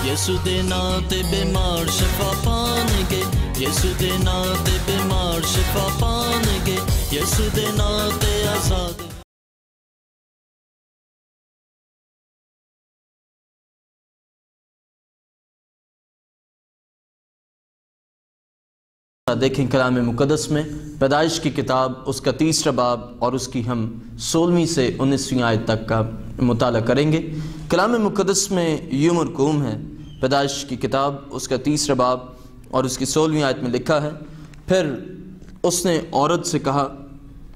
یسو دے ناں تے بیمار شفا پان گے، یسو دے ناں تے بیمار شفا پان گے، یسو دے ناں تے آزاد۔ دیکھیں کلام مقدس میں پیدائش کی کتاب اس کا 30واں باب اور اس کی ہم 16ویں سے 19ویں آیت تک کا مطالعہ کریں گے۔ کلام مقدس میں یوں مرقوم ہے، پیدائش کی کتاب اس کا 30واں باب اور اس کی 16ویں آیت میں لکھا ہے، پھر اس نے عورت سے کہا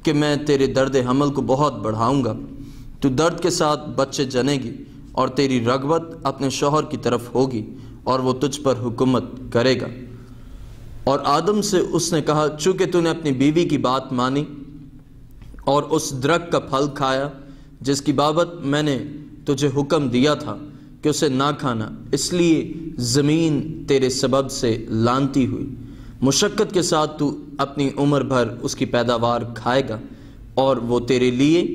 کہ میں تیرے درد حمل کو بہت بڑھاؤں گا، تو درد کے ساتھ بچے جنے گی اور تیری رغبت اپنے شوہر کی طرف ہوگی اور وہ تجھ پر حکومت کرے گا۔ اور آدم سے اس نے کہا، چونکہ تو نے اپنی بیوی کی بات مانی اور اس درخت کا پھل کھایا جس کی بابت میں نے تجھے حکم دیا تھا کہ اسے نہ کھانا، اس لیے زمین تیرے سبب سے لعنتی ہوئی، مشقت کے ساتھ تو اپنی عمر بھر اس کی پیداوار کھائے گا اور وہ تیرے لیے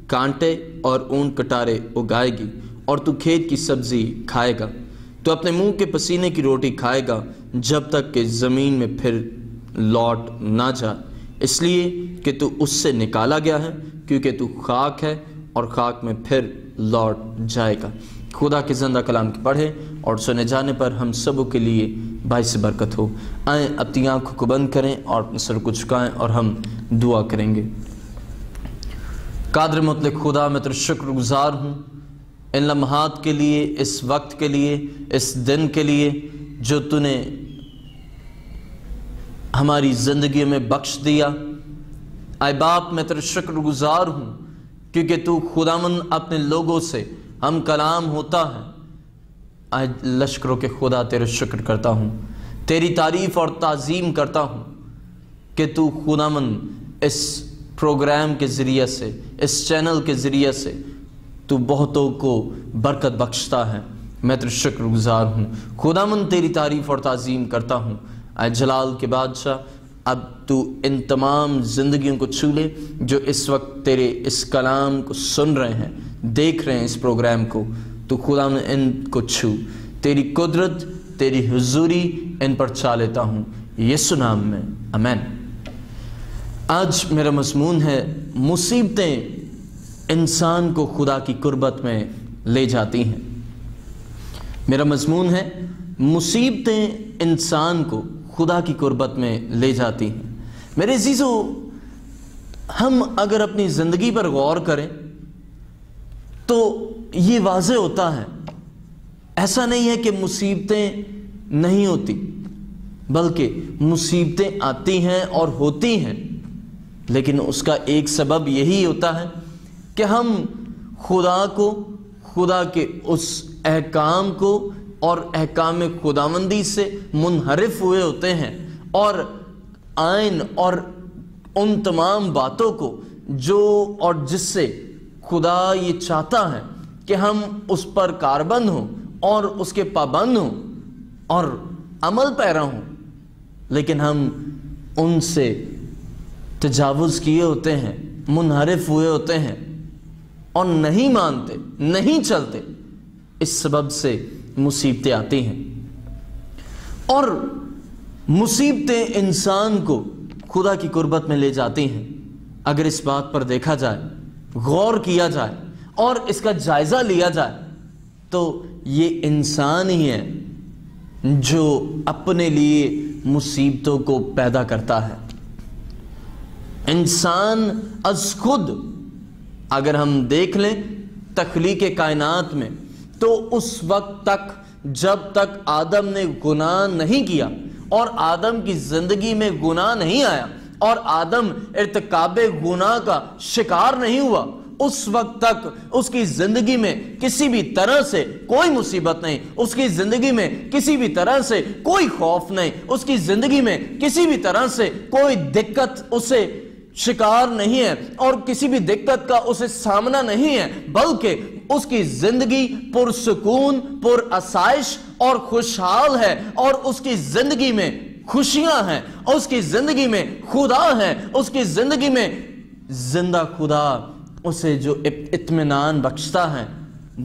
کانٹے اور اون کٹارے اگائے گی اور تو کھیت کی سبزی کھائے گا، تو اپنے منہ کے پسینے کی روٹی کھائے گا جب تک کہ زمین میں پھر لوٹ نہ جائے، اس لیے کہ تو اس سے نکالا گیا ہے، کیونکہ تو خاک ہے اور خاک میں پھر لوٹ جائے گا۔ خدا کے زندہ کلام کی پڑھے اور سنے جانے پر ہم سبوں کے لیے باعث برکت ہو۔ آئیں اپنی آنکھوں کو بند کریں اور اپنے سر کو جھکائیں اور ہم دعا کریں گے۔ قادر مطلق خدا، میں تیرا شکر گزار ہوں ان لمحات کے لیے، اس وقت کے لیے، اس دن کے لیے جو تو نے ہماری زندگی میں بخش دیا۔ اے باپ، میں تیرا شکر گزار ہوں کیونکہ تو خداوند اپنے لوگوں سے ہم کلام ہوتا ہے۔ اے لشکروں کے خدا، تیرا شکر کرتا ہوں، تیری تعریف اور تعظیم کرتا ہوں کہ تو خداوند اس پروگرام کے ذریعے سے، اس چینل کے ذریعے سے تو بہتوں کو برکت بخشتا ہے۔ میں تیرا شکر گزار ہوں خداوند، تیری تعریف اور تعظیم کرتا ہوں۔ اے جلال کے بادشاہ، اب تو ان تمام زندگیوں کو چھو لے جو اس وقت تیرے اس کلام کو سن رہے ہیں، دیکھ رہے ہیں اس پروگرام کو، تو خداوند ان کو چھو، تیری قدرت، تیری حضوری ان پر چا لیتا ہوں، یسوع نام میں، آمین۔ آج میرا مضمون ہے، مصیبتیں انسان کو خدا کی قربت میں لے جاتی ہیں۔ میرا مضمون ہے، مصیبتیں انسان کو خدا کی قربت میں لے جاتی ہیں۔ میرے عزیزو، ہم اگر اپنی زندگی پر غور کریں تو یہ واضح ہوتا ہے، ایسا نہیں ہے کہ مصیبتیں نہیں ہوتی، بلکہ مصیبتیں آتی ہیں اور ہوتی ہیں، لیکن اس کا ایک سبب یہی ہوتا ہے کہ ہم خدا کو، خدا کے اس احکام کو اور احکام خداوندی سے منحرف ہوئے ہوتے ہیں، اور آئین اور ان تمام باتوں کو جو اور جس سے خدا یہ چاہتا ہے کہ ہم اس پر کاربند ہوں اور اس کے پابند ہوں اور عمل پیرا ہوں، لیکن ہم ان سے تجاوز کیے ہوتے ہیں، منحرف ہوئے ہوتے ہیں اور نہیں مانتے، نہیں چلتے۔ اس سبب سے مصیبتیں آتی ہیں، اور مصیبتیں انسان کو خدا کی قربت میں لے جاتی ہیں۔ اگر اس بات پر دیکھا جائے، غور کیا جائے اور اس کا جائزہ لیا جائے تو یہ انسان ہی ہے جو اپنے لیے مصیبتوں کو پیدا کرتا ہے۔ انسان از خود اگر ہم دیکھ لیں تخلیق کائنات میں، تو اس وقت تک جب تک آدم نے گناہ نہیں کیا اور آدم کی زندگی میں گناہ نہیں آیا اور آدم ارتکاب گناہ کا شکار نہیں ہوا، اس وقت تک اس کی زندگی میں کسی بھی طرح سے کوئی مصیبت نہیں، اس کی زندگی میں کسی بھی طرح سے کوئی خوف نہیں، اس کی زندگی میں کسی بھی طرح سے کوئی دقت اسے شکار نہیں ہے اور کسی بھی دقت کا اسے سامنا نہیں ہے، بلکہ اس کی زندگی پرسکون، پر آسائش اور خوشحال ہے، اور اس کی زندگی میں خوشیاں ہیں، اس کی زندگی میں خدا ہے، اس کی زندگی میں زندہ خدا اسے جو اطمینان بخشتا ہے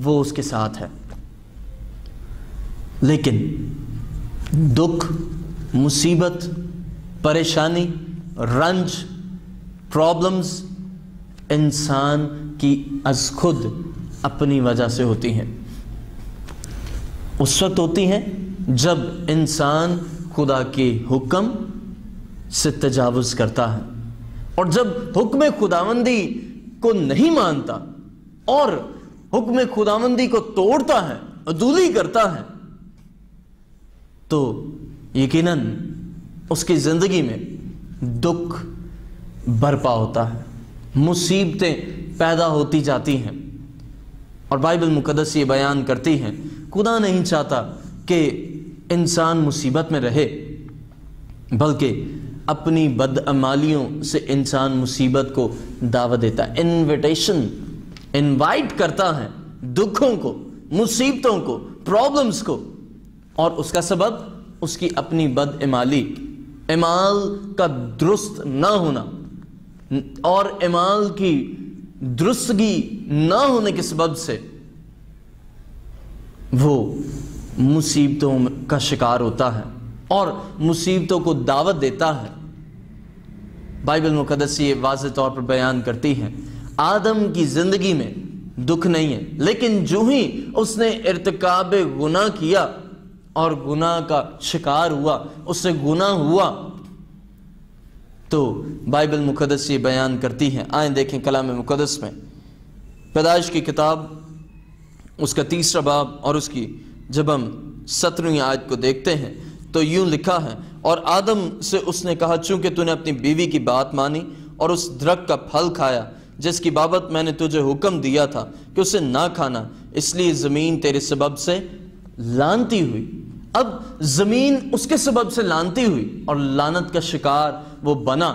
وہ اس کے ساتھ ہے۔ لیکن دکھ، مصیبت، پریشانی، رنج، پرابلمز انسان کی از خود اپنی وجہ سے ہوتی ہیں۔ اس وقت ہوتی ہیں جب انسان خدا کے حکم سے تجاوز کرتا ہے، اور جب حکم خداوندی کو نہیں مانتا اور حکم خداوندی کو توڑتا ہے، عدولی کرتا ہے، تو یقیناً اس کی زندگی میں دکھ برپا ہوتا ہے، مصیبتیں پیدا ہوتی جاتی ہیں۔ اور بائبل مقدس یہ بیان کرتی ہے، خدا نہیں چاہتا کہ انسان مصیبت میں رہے، بلکہ اپنی بدعمالیوں سے انسان مصیبت کو دعوت دیتا ہے، انوائٹ کرتا ہے دکھوں کو، مصیبتوں کو، پرابلمز کو، اور اس کا سبب اس کی اپنی بدعمالی، اعمال کا درست نہ ہونا اور اعمال کی درستگی نہ ہونے کے سبب سے وہ مصیبتوں کا شکار ہوتا ہے اور مصیبتوں کو دعوت دیتا ہے۔ بائبل مقدس یہ واضح طور پر بیان کرتی ہے، آدم کی زندگی میں دکھ نہیں ہے، لیکن جو ہی اس نے ارتکاب گناہ کیا اور گناہ کا شکار ہوا، اس سے گناہ ہوا، تو بائبل مقدس یہ بیان کرتی ہے، آئیں دیکھیں کلام مقدس میں پیدائش کی کتاب اس کا 3 باب اور اس کی جب ہم 17ویں آیت کو دیکھتے ہیں تو یوں لکھا ہے، اور آدم سے اس نے کہا، چونکہ تو نے اپنی بیوی کی بات مانی اور اس درخت کا پھل کھایا جس کی بابت میں نے تجھے حکم دیا تھا کہ اسے نہ کھانا، اس لیے زمین تیرے سبب سے لعنتی ہوئی۔ اب زمین اس کے سبب سے لعنتی ہوئی اور لعنت کا شکار وہ بنا۔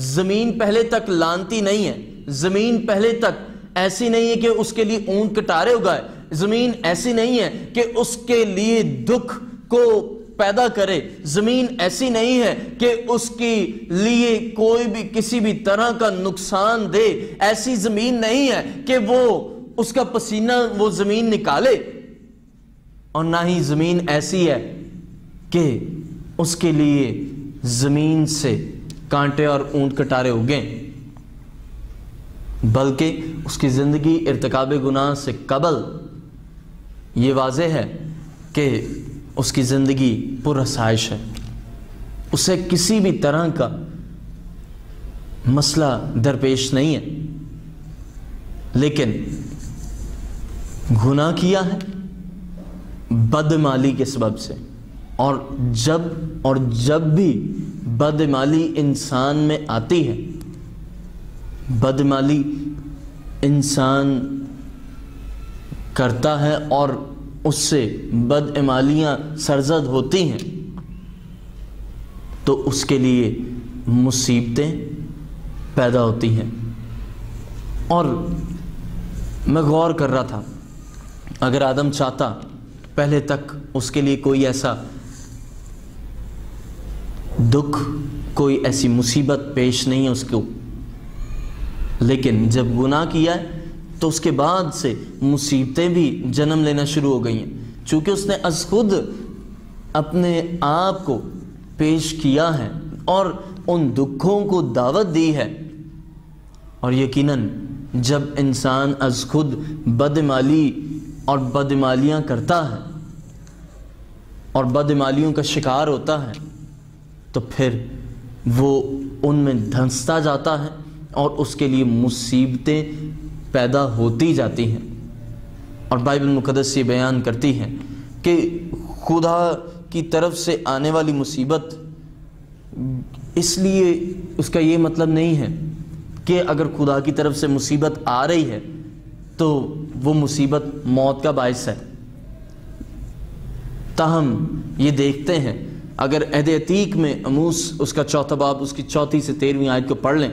زمین پہلے تک لعنتی نہیں ہے، زمین پہلے تک ایسی نہیں ہے کہ اس کے لیے اونٹ کٹارے اگائے، زمین ایسی نہیں ہے کہ اس کے لیے دکھ کو پیدا کرے، زمین ایسی نہیں ہے کہ اس کے لیے کوئی بھی کسی بھی طرح کا نقصان دے، ایسی زمین نہیں ہے کہ وہ اس کا پسینہ وہ زمین نکالے، اور نہ ہی زمین ایسی ہے کہ اس کے لیے زمین سے کانٹے اور اونٹ کٹارے اگیں، بلکہ اس کی زندگی ارتکاب گناہ سے قبل یہ واضح ہے کہ اس کی زندگی پر آسائش ہے، اسے کسی بھی طرح کا مسئلہ درپیش نہیں ہے، لیکن گناہ کیا ہے بدعمالی کے سبب سے، اور جب بھی بدعمالی انسان میں آتی ہے، بدعمالی انسان کرتا ہے اور اس سے بدعمالیاں سرزد ہوتی ہیں، تو اس کے لیے مصیبتیں پیدا ہوتی ہیں۔ اور میں غور کر رہا تھا، اگر آدم چاہتا پہلے تک اس کے لیے کوئی ایسا دکھ، کوئی ایسی مصیبت پیش نہیں ہے اس کو، لیکن جب گناہ کیا ہے تو اس کے بعد سے مصیبتیں بھی جنم لینا شروع ہو گئی ہیں، چونکہ اس نے از خود اپنے آپ کو پیش کیا ہے اور ان دکھوں کو دعوت دی ہے۔ اور یقیناً جب انسان از خود بدعمالی اور بدعمالیاں کرتا ہے اور بدعمالیوں کا شکار ہوتا ہے، تو پھر وہ ان میں دھنستا جاتا ہے اور اس کے لیے مصیبتیں پیدا ہوتی جاتی ہیں۔ اور بائبل مقدس یہ بیان کرتی ہے کہ خدا کی طرف سے آنے والی مصیبت، اس لیے اس کا یہ مطلب نہیں ہے کہ اگر خدا کی طرف سے مصیبت آ رہی ہے تو وہ مصیبت موت کا باعث ہے۔ تاہم یہ دیکھتے ہیں، اگر عہد عتیق میں آموس اس کا 4 باب اس کی 4 سے 13 آیت کو پڑھ لیں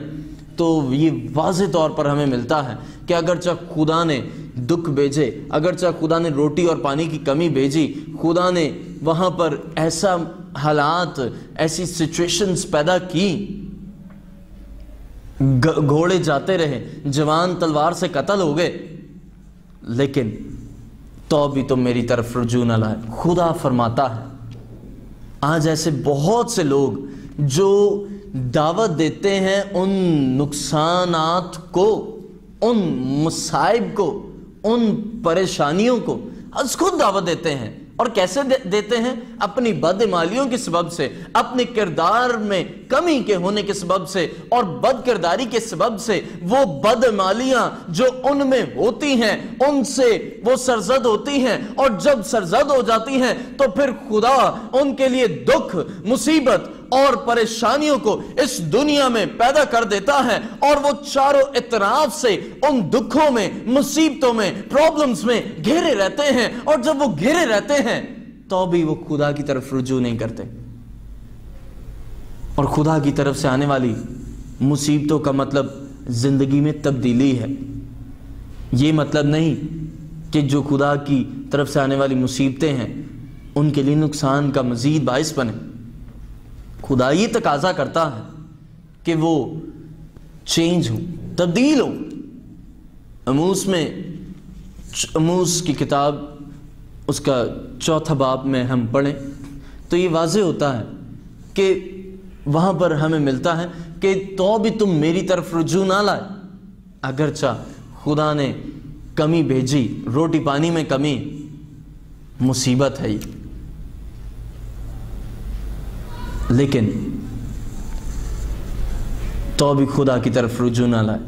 تو یہ واضح طور پر ہمیں ملتا ہے کہ اگرچہ خدا نے دکھ بھیجے، اگرچہ خدا نے روٹی اور پانی کی کمی بھیجی، خدا نے وہاں پر ایسا حالات، ایسی سچویشنز پیدا کی، گھوڑے جاتے رہے، جوان تلوار سے قتل ہو گئے، لیکن تو بھی تم میری طرف رجوع نہ لائے۔ خدا فرماتا ہے آج ایسے بہت سے لوگ جو دعوت دیتے ہیں ان نقصانات کو، ان مصائب کو، ان پریشانیوں کو، از خود دعوت دیتے ہیں۔ اور کیسے دیتے ہیں؟ اپنی بدعمالیوں کے سبب سے، اپنے کردار میں کمی کے ہونے کے سبب سے اور بد کرداری کے سبب سے۔ وہ بدعمالیاں جو ان میں ہوتی ہیں ان سے وہ سرزد ہوتی ہیں، اور جب سرزد ہو جاتی ہیں تو پھر خدا ان کے لیے دکھ، مصیبت اور پریشانیوں کو اس دنیا میں پیدا کر دیتا ہے، اور وہ چاروں اطراف سے ان دکھوں میں، مصیبتوں میں، پرابلمز میں گھیرے رہتے ہیں۔ اور جب وہ گھیرے رہتے ہیں تو بھی وہ خدا کی طرف رجوع نہیں کرتے۔ اور خدا کی طرف سے آنے والی مصیبتوں کا مطلب زندگی میں تبدیلی ہے۔ یہ مطلب نہیں کہ جو خدا کی طرف سے آنے والی مصیبتیں ہیں ان کے لیے نقصان کا مزید باعث بنے۔ خدا یہ تقاضا کرتا ہے کہ وہ چینج ہو، تبدیل ہو۔ اموس کی کتاب اس کا 4 باب میں ہم پڑھیں تو یہ واضح ہوتا ہے کہ وہاں پر ہمیں ملتا ہے کہ تو بھی تم میری طرف رجوع نہ لائے۔ اگرچہ خدا نے کمی بھیجی، روٹی پانی میں کمی، مصیبت ہے یہ، لیکن تو بھی خدا کی طرف رجوع نہ لائے۔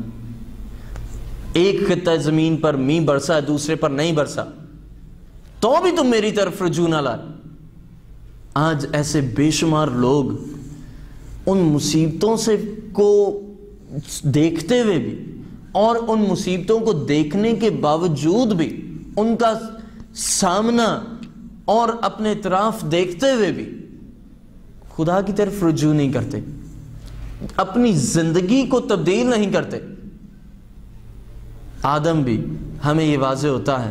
ایک خطہ زمین پر مینہ برسا، دوسرے پر نہیں برسا، تو بھی تم میری طرف رجوع نہ لائے۔ آج ایسے بے شمار لوگ ان مصیبتوں سے کو دیکھتے ہوئے بھی اور ان مصیبتوں کو دیکھنے کے باوجود بھی ان کا سامنا اور اپنے اطراف دیکھتے ہوئے بھی خدا کی طرف رجوع نہیں کرتے، اپنی زندگی کو تبدیل نہیں کرتے۔ آدم بھی ہمیں یہ واضح ہوتا ہے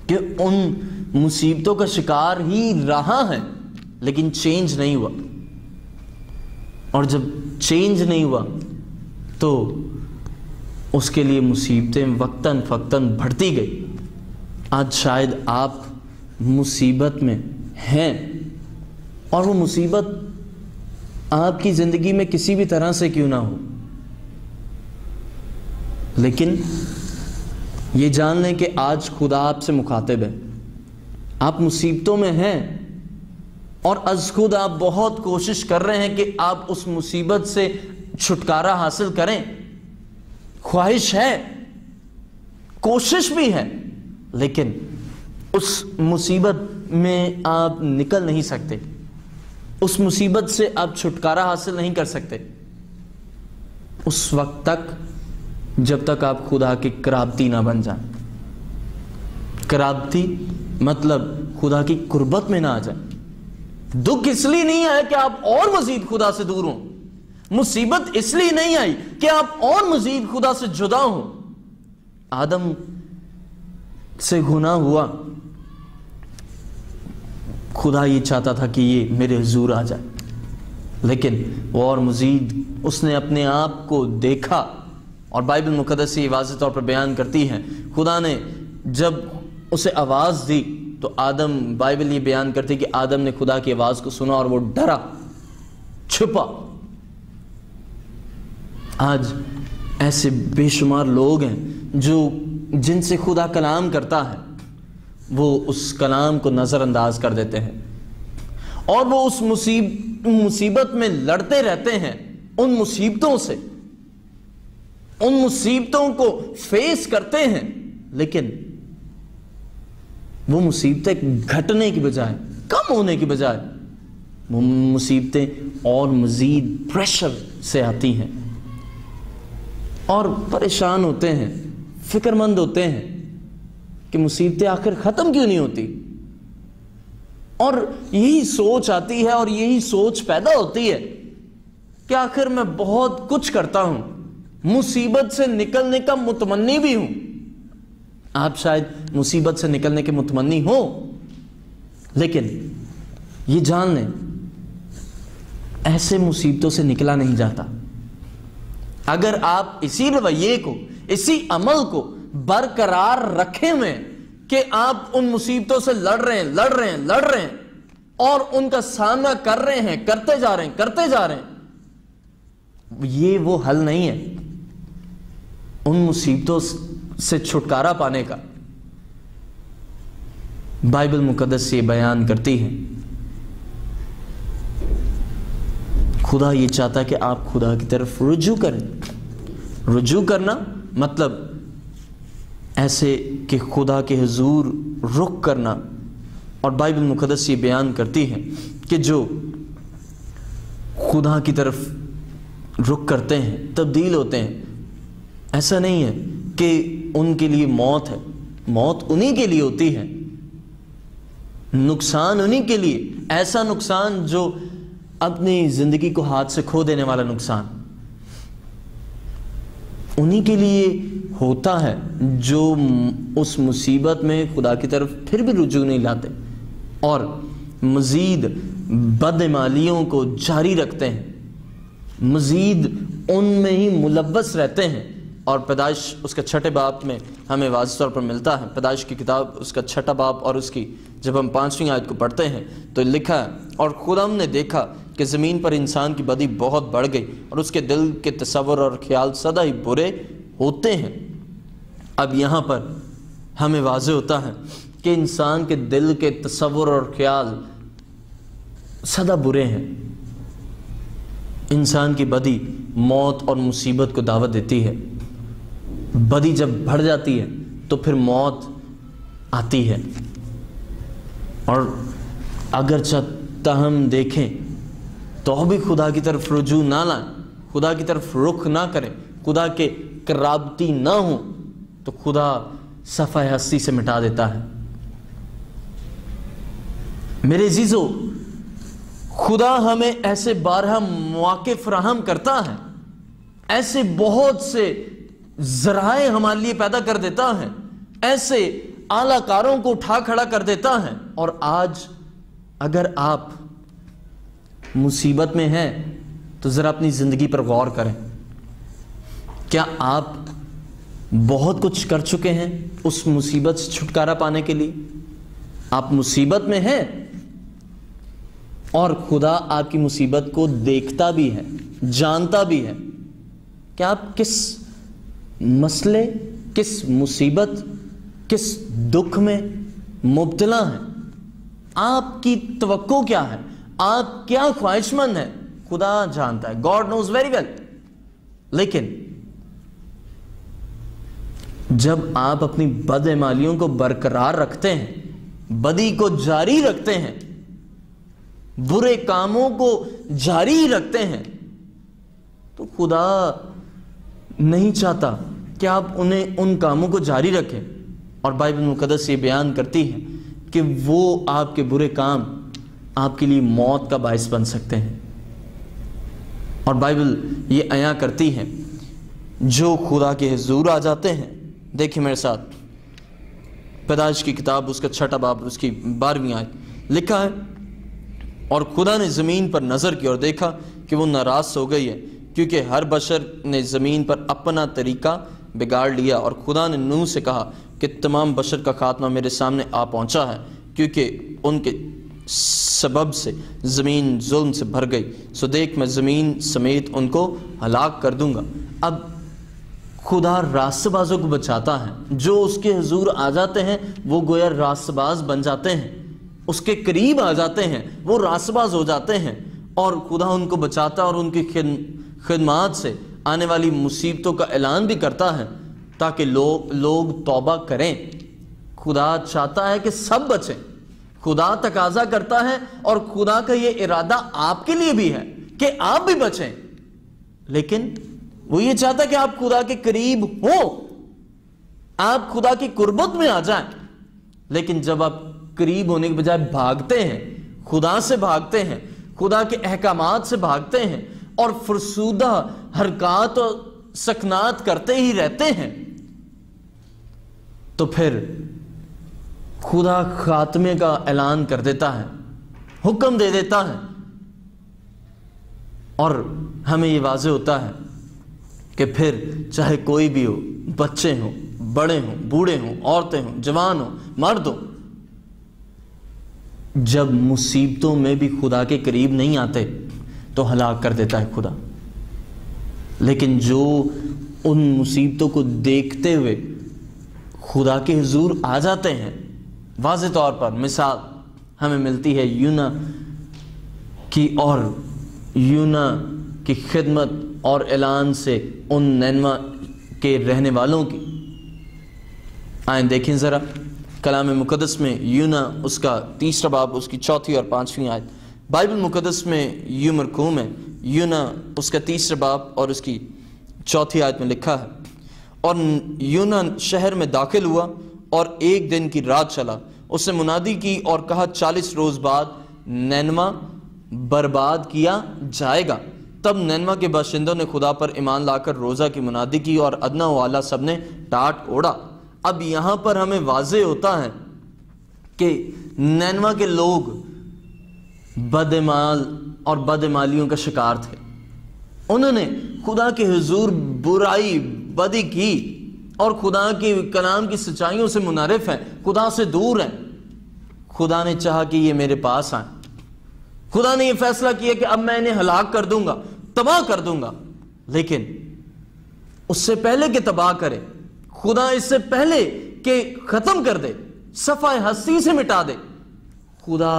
کہ ان مصیبتوں کا شکار ہی رہا ہے لیکن چینج نہیں ہوا، اور جب چینج نہیں ہوا تو اس کے لیے مصیبتیں وقتاً فوقتاً بڑھتی گئی۔ آج شاید آپ مصیبت میں ہیں اور وہ مصیبت آپ کی زندگی میں کسی بھی طرح سے کیوں نہ ہو، لیکن یہ جان لیں کہ آج خدا آپ سے مخاطب ہے۔ آپ مصیبتوں میں ہیں اور از خود آپ بہت کوشش کر رہے ہیں کہ آپ اس مصیبت سے چھٹکارا حاصل کریں، خواہش ہے، کوشش بھی ہے، لیکن اس مصیبت میں آپ نکل نہیں سکتے، اس مصیبت سے آپ چھٹکارا حاصل نہیں کر سکتے اس وقت تک جب تک آپ خدا کے قرابتی نہ بن جائیں۔ قرابتی مطلب خدا کی قربت میں نہ آ جائیں۔ دکھ اس لیے نہیں آیا کہ آپ اور مزید خدا سے دور ہوں، مصیبت اس لیے نہیں آئی کہ آپ اور مزید خدا سے جدا ہوں۔ آدم سے گناہ ہوا، خدا یہ چاہتا تھا کہ یہ میرے حضور آ جائے، لیکن وہ اور مزید اس نے اپنے آپ کو دیکھا، اور بائبل مقدس یہ واضح طور پر بیان کرتی ہے خدا نے جب اسے آواز دی تو آدم، بائبل یہ بیان کرتی کہ آدم نے خدا کی آواز کو سنا اور وہ ڈرا، چھپا۔ آج ایسے بے شمار لوگ ہیں جن سے خدا کلام کرتا ہے، وہ اس کلام کو نظر انداز کر دیتے ہیں اور وہ اس مصیبت میں لڑتے رہتے ہیں، ان مصیبتوں سے، ان مصیبتوں کو فیس کرتے ہیں، لیکن وہ مصیبتیں گھٹنے کی بجائے، کم ہونے کی بجائے، وہ مصیبتیں اور مزید پریشر سے آتی ہیں اور پریشان ہوتے ہیں، فکر مند ہوتے ہیں کہ مصیبتیں آخر ختم کیوں نہیں ہوتی، اور یہی سوچ آتی ہے اور یہی سوچ پیدا ہوتی ہے کہ آخر میں بہت کچھ کرتا ہوں، مصیبت سے نکلنے کا متمنی بھی ہوں۔ آپ شاید مصیبت سے نکلنے کے متمنی ہو، لیکن یہ جان لیں ایسے مصیبتوں سے نکلا نہیں جاتا۔ اگر آپ اسی رویے کو، اسی عمل کو برقرار رکھے ہوئے کہ آپ ان مصیبتوں سے لڑ رہے ہیں اور ان کا سامنا کر رہے ہیں، کرتے جا رہے ہیں، یہ وہ حل نہیں ہے ان مصیبتوں سے چھٹکارا پانے کا۔ بائبل مقدس یہ بیان کرتی ہے، خدا یہ چاہتا ہے کہ آپ خدا کی طرف رجوع کریں۔ رجوع کرنا مطلب ایسے کہ خدا کے حضور رخ کرنا، اور بائبل مقدس یہ بیان کرتی ہے کہ جو خدا کی طرف رخ کرتے ہیں تبدیل ہوتے ہیں۔ ایسا نہیں ہے کہ ان کے لیے موت ہے، موت انہی کے لیے ہوتی ہے، نقصان انہی کے لیے، ایسا نقصان جو اپنی زندگی کو ہاتھ سے کھو دینے والا نقصان انہی کے لیے ہوتا ہے جو اس مصیبت میں خدا کی طرف پھر بھی رجوع نہیں لاتے اور مزید بدعمالیوں کو جاری رکھتے ہیں، مزید ان میں ہی ملوث رہتے ہیں۔ اور پیدائش اس کا 6 باب میں ہمیں واضح طور پر ملتا ہے، پیدائش کی کتاب اس کا 6 باب اور اس کی جب ہم 5ویں آیت کو پڑھتے ہیں تو لکھا ہے، اور خدا نے دیکھا کہ زمین پر انسان کی بدی بہت بڑھ گئی اور اس کے دل کے تصور اور خیال سدا ہی برے ہوتے ہیں۔ اب یہاں پر ہمیں واضح ہوتا ہے کہ انسان کے دل کے تصور اور خیال سدا برے ہیں۔ انسان کی بدی موت اور مصیبت کو دعوت دیتی ہے۔ بدی جب بڑھ جاتی ہے تو پھر موت آتی ہے، اور اگرچہ ہم دیکھیں تو بھی خدا کی طرف رجوع نہ لائیں، خدا کی طرف رخ نہ کریں، خدا کے قرابتی نہ ہوں، تو خدا صفحہ ہستی سے مٹا دیتا ہے۔ میرے عزیزو، خدا ہمیں ایسے بارہا مواقع فراہم کرتا ہے، ایسے بہت سے ذرائع ہمارے لیے پیدا کر دیتا ہے، ایسے اعلیٰ کاروں کو اٹھا کھڑا کر دیتا ہے۔ اور آج اگر آپ مصیبت میں ہیں تو ذرا اپنی زندگی پر غور کریں، کیا آپ بہت کچھ کر چکے ہیں اس مصیبت سے چھٹکارا پانے کے لیے؟ آپ مصیبت میں ہیں اور خدا آپ کی مصیبت کو دیکھتا بھی ہے، جانتا بھی ہے کہ آپ کس مسئلے، کس مصیبت، کس دکھ میں مبتلا ہیں، آپ کی توقع کیا ہے، آپ کیا خواہش مند ہیں، خدا جانتا ہے۔ God knows very well۔ لیکن جب آپ اپنی بدعمالیوں کو برقرار رکھتے ہیں، بدی کو جاری رکھتے ہیں، برے کاموں کو جاری رکھتے ہیں، تو خدا نہیں چاہتا کہ آپ ان کاموں کو جاری رکھیں۔ اور بائبل مقدس یہ بیان کرتی ہے کہ وہ آپ کے برے کام آپ کے لیے موت کا باعث بن سکتے ہیں۔ اور بائبل یہ عیاں کرتی ہے، جو خدا کے حضور آ جاتے ہیں، دیکھیں میرے ساتھ پیدائش کی کتاب اس کا 6 باب اس کی 12ویں آیت لکھا ہے، اور خدا نے زمین پر نظر کی اور دیکھا کہ وہ ناراض ہو گئی ہے، کیونکہ ہر بشر نے زمین پر اپنا طریقہ بگاڑ لیا۔ اور خدا نے نوح سے کہا کہ تمام بشر کا خاتمہ میرے سامنے آ پہنچا ہے، کیونکہ ان کے سبب سے زمین ظلم سے بھر گئی، سو دیکھ میں زمین سمیت ان کو ہلاک کر دوں گا۔ اب خدا راست بازوں کو بچاتا ہے، جو اس کے حضور آ جاتے ہیں وہ گویا راست باز بن جاتے ہیں، اس کے قریب آ جاتے ہیں وہ راست باز ہو جاتے ہیں، اور خدا ان کو بچاتا اور ان کی خدمات سے آنے والی مصیبتوں کا اعلان بھی کرتا ہے تاکہ لوگ توبہ کریں۔ خدا چاہتا ہے کہ سب بچیں، خدا تقاضا کرتا ہے، اور خدا کا یہ ارادہ آپ کے لیے بھی ہے کہ آپ بھی بچیں، لیکن وہ یہ چاہتا ہے کہ آپ خدا کے قریب ہو، آپ خدا کی قربت میں آ جائیں۔ لیکن جب آپ قریب ہونے کے بجائے بھاگتے ہیں، خدا سے بھاگتے ہیں، خدا کے احکامات سے بھاگتے ہیں اور فرسودہ حرکات اور سکنات کرتے ہی رہتے ہیں، تو پھر خدا خاتمے کا اعلان کر دیتا ہے، حکم دے دیتا ہے، اور ہمیں یہ واضح ہوتا ہے کہ پھر چاہے کوئی بھی ہو، بچے ہوں، بڑے ہوں، بوڑھے ہوں، عورتیں ہوں، جوان ہوں، مرد ہوں، جب مصیبتوں میں بھی خدا کے قریب نہیں آتے تو ہلاک کر دیتا ہے خدا۔ لیکن جو ان مصیبتوں کو دیکھتے ہوئے خدا کے حضور آ جاتے ہیں، واضح طور پر مثال ہمیں ملتی ہے یونا کی، اور یونا کی خدمت اور اعلان سے ان نینوا کے رہنے والوں کی۔ آئیں دیکھیں ذرا کلام مقدس میں یونا اس کا 3 باب اس کی 4 اور 5 آیت، بائبل مقدس میں یوں مرقوم ہے، یونا اس کا 3 باب اور اس کی 4 آیت میں لکھا ہے، اور یونا شہر میں داخل ہوا اور 1 دن کی رات چلا، اس نے منادی کی اور کہا 40 روز بعد نینوا برباد کیا جائے گا۔ تب نینوا کے باشندوں نے خدا پر ایمان لا کر روزہ کی منادی کی اور ادنا و اعلیٰ سب نے ٹاٹ اوڑا۔ اب یہاں پر ہمیں واضح ہوتا ہے کہ نینوا کے لوگ بدعمال اور بدعمالیوں کا شکار تھے، انہوں نے خدا کے حضور برائی بدی کی اور خدا کے کلام کی سچائیوں سے منحرف ہیں، خدا سے دور ہیں۔ خدا نے چاہا کہ یہ میرے پاس آئیں، خدا نے یہ فیصلہ کیا کہ اب میں انہیں ہلاک کر دوں گا، تباہ کر دوں گا، لیکن اس سے پہلے کہ تباہ کرے، خدا اس سے پہلے کہ ختم کر دے، صفحہ ہستی سے مٹا دے، خدا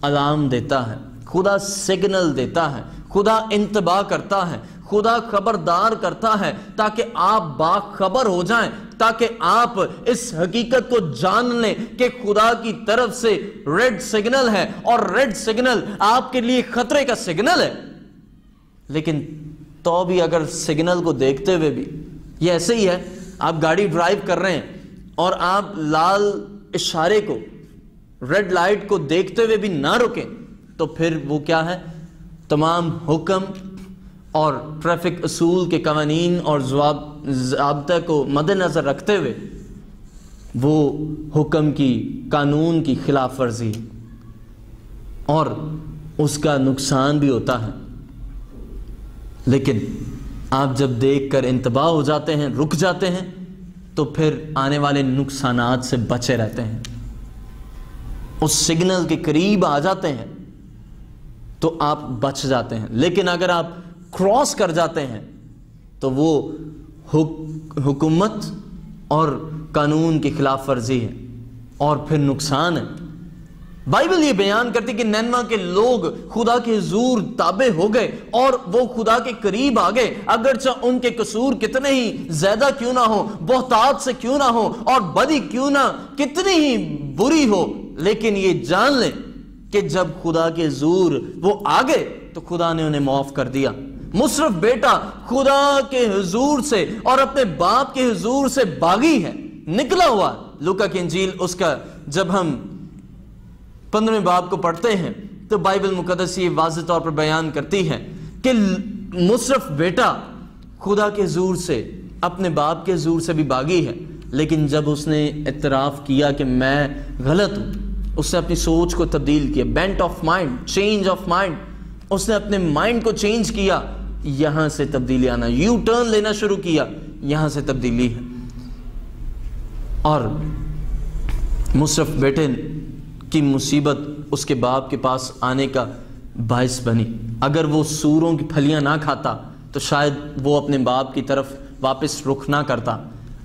الارم دیتا ہے، خدا سگنل دیتا ہے، خدا انتباہ کرتا ہے، خدا خبردار کرتا ہے تاکہ آپ باخبر ہو جائیں، تاکہ آپ اس حقیقت کو جان لیں کہ خدا کی طرف سے ریڈ سگنل ہے، اور ریڈ سگنل آپ کے لیے خطرے کا سگنل ہے۔ لیکن تو بھی اگر سگنل کو دیکھتے ہوئے بھی یہ ایسے ہی ہے، آپ گاڑی ڈرائیو کر رہے ہیں اور آپ لال اشارے کو، ریڈ لائٹ کو دیکھتے ہوئے بھی نہ رکیں، تو پھر وہ کیا ہے؟ تمام حکم اور ٹریفک اصول کے قوانین اور ضابطہ کو مد نظر رکھتے ہوئے وہ حکم کی، قانون کی خلاف ورزی، اور اس کا نقصان بھی ہوتا ہے۔ لیکن آپ جب دیکھ کر انتباہ ہو جاتے ہیں، رک جاتے ہیں، تو پھر آنے والے نقصانات سے بچے رہتے ہیں، اس سگنل کے قریب آ جاتے ہیں تو آپ بچ جاتے ہیں۔ لیکن اگر آپ کراس کر جاتے ہیں تو وہ حکومت اور قانون کی خلاف ورزی ہے اور پھر نقصان ہے۔ بائبل یہ بیان کرتی کہ نینوا کے لوگ خدا کے حضور تابع ہو گئے اور وہ خدا کے قریب آ گئے، اگرچہ ان کے قصور کتنے ہی زیادہ کیوں نہ ہو، بہتات سے کیوں نہ ہو، اور بدی کیوں نہ کتنی ہی بری ہو، لیکن یہ جان لیں کہ جب خدا کے حضور وہ آ گئے تو خدا نے انہیں معاف کر دیا۔ مصرف بیٹا خدا کے حضور سے اور اپنے باپ کے حضور سے باغی ہے، نکلا ہوا۔ لوکا کی انجیل اس کا جب ہم 15 باب کو پڑھتے ہیں تو بائبل مقدس یہ واضح طور پر بیان کرتی ہے کہ مصرف بیٹا خدا کے حضور سے، اپنے باپ کے حضور سے بھی باغی ہے، لیکن جب اس نے اعتراف کیا کہ میں غلط ہوں، اس نے اپنی سوچ کو تبدیل کیا، bent of mind, change of mind, اس نے اپنے مائنڈ کو چینج کیا، یہاں سے تبدیلی آنا، یو ٹرن لینا شروع کیا، یہاں سے تبدیلی ہے۔ اور مصرف بیٹے کی مصیبت اس کے باپ کے پاس آنے کا باعث بنی۔ اگر وہ سوروں کی پھلیاں نہ کھاتا تو شاید وہ اپنے باپ کی طرف واپس رخ نہ کرتا۔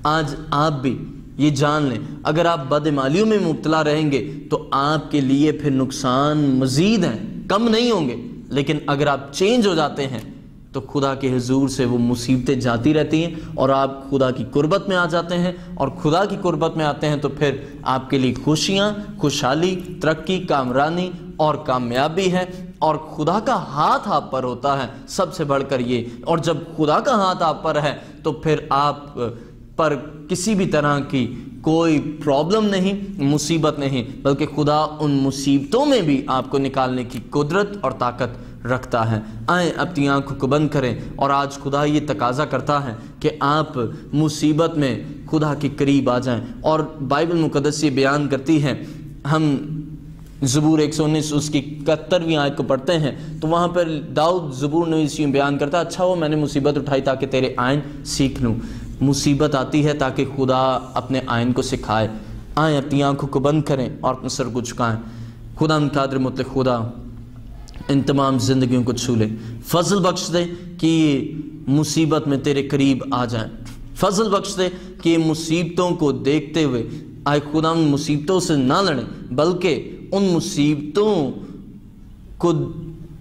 آج آپ بھی یہ جان لیں، اگر آپ بدعمالیوں میں مبتلا رہیں گے تو آپ کے لیے پھر نقصان مزید ہیں، کم نہیں ہوں گے، لیکن اگر آپ چینج ہو جاتے ہیں تو خدا کے حضور سے وہ مصیبتیں جاتی رہتی ہیں اور آپ خدا کی قربت میں آ جاتے ہیں، اور خدا کی قربت میں آتے ہیں تو پھر آپ کے لیے خوشیاں، خوشحالی، ترقی، کامرانی اور کامیابی ہے، اور خدا کا ہاتھ آپ پر ہوتا ہے سب سے بڑھ کر یہ۔ اور جب خدا کا ہاتھ آپ پر ہے تو پھر آپ پر کسی بھی طرح کی کوئی پرابلم نہیں، مصیبت نہیں، بلکہ خدا ان مصیبتوں میں بھی آپ کو نکالنے کی قدرت اور طاقت رکھتا ہے۔ آئیں اپنی آنکھوں کو بند کریں، اور آج خدا یہ تقاضا کرتا ہے کہ آپ مصیبت میں خدا کے قریب آ جائیں۔ اور بائبل مقدس یہ بیان کرتی ہے، ہم زبور 119 اس کی 71ویں آیت کو پڑھتے ہیں تو وہاں پر داؤد زبور نویس یوں بیان کرتا ہے، اچھا وہ میں نے مصیبت اٹھائی تاکہ تیرے آئین سیکھ لوں۔ مصیبت آتی ہے تاکہ خدا اپنے آئین کو سکھائے۔ آئیں اپنی آنکھوں کو بند کریں اور اپنے سر کو جھکائیں۔ خدا قادر مطلق خدا ان تمام زندگیوں کو چھو لے، فضل بخش دے کہ یہ مصیبت میں تیرے قریب آ جائیں، فضل بخش دے کہ یہ مصیبتوں کو دیکھتے ہوئے آئے خدا ان مصیبتوں سے نہ لڑیں، بلکہ ان مصیبتوں کو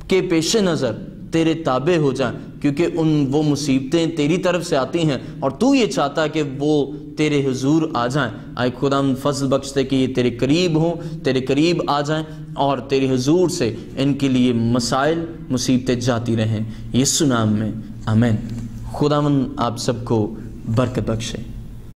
کے پیش نظر تیرے تابع ہو جائیں، کیونکہ وہ مصیبتیں تیری طرف سے آتی ہیں اور تو یہ چاہتا ہے کہ وہ تیرے حضور آ جائیں۔ آئے خدا فضل بخش دے کہ یہ تیرے قریب ہوں، تیرے قریب آ جائیں اور تیرے حضور سے ان کے لیے مسائل مصیبتیں جاتی رہیں، یسوع نام میں آمین۔ خداوند آپ سب کو برکت بخشے۔